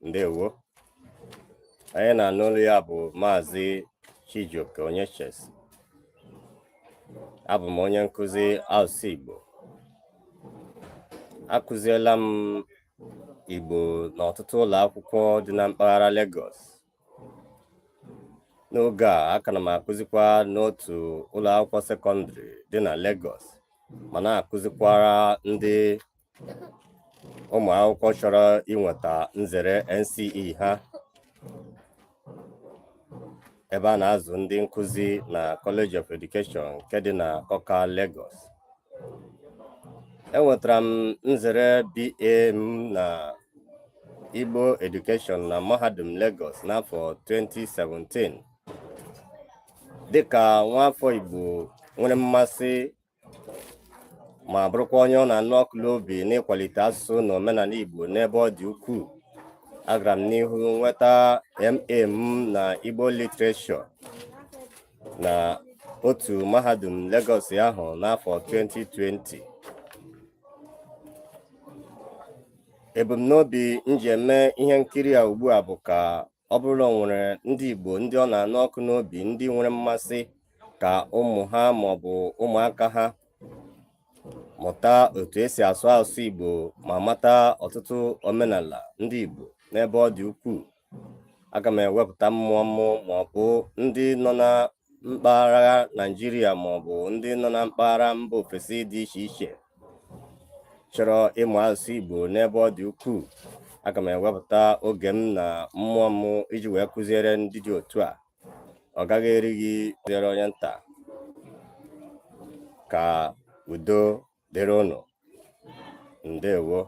ndewo. Anyị na-anụ olu ya bụ Maazị Chijioke Onyechesi. Abụ m onye nkụzi asụsụ Igbo. Akụziela m Igbo n'ọtụtụ ụlọ akwụkwọ dị na mpaghara Lagos. N'oge a, aka na m akụzikwa n'otu ụlọ akwụkwọ sekọndịrị dị na Lagos, ma na-akụzikwara ndị ụmụ akwụkwọ chọrọ inweta nzere NCE ha, ebe a na-azụ ndị nkụzi na College of Education nke dị na Awka, Lagos. Enwetara m nzere BA m na Igbo Education na Mahadum Lagos n'afọ 2017. Dịka nwaafọ Igbo nwere mmasị ma bụrụkwa onye ọ na-anụ ọkụ n'obi n'ịkwalite asụsụ na omenala Igbo n'ebe ọ dị ukwuu, agara m n'ihu nweta MA m na Igbo Literature na otu Mahadum Lagos ahụ n'afọ 2020. Ebumnobi nji eme ihe nkiri a ugbu a bụ ka ọ bụrụ o nwere ndị Igbo ndị ọ na-anụ ọkụ n'obi ndị nwere mmasị ka ụmụ ha maọbụ ụmụaka ha mụta otu esi asụ asụsụ Igbo ma mata ọtụtụ omenala ndị Igbo n'ebe ọ dị ukwuu. Aga m ewepụta mmụọ m maọbụ ndị nọ na mpaghara Naịjirịa maọbụ ndị nọ na mpaghara mba ofesi dị iche iche chọrọ ịmụ asụsụ Igbo n'ebe ọ dị ukwuu. Aga m ewepụta oge m na mmụọ m iji wee kụziere ndị dị otu a. Ọ gaghị erighị kụziere onye nta. Ka udo dịrị unu. Ndewo.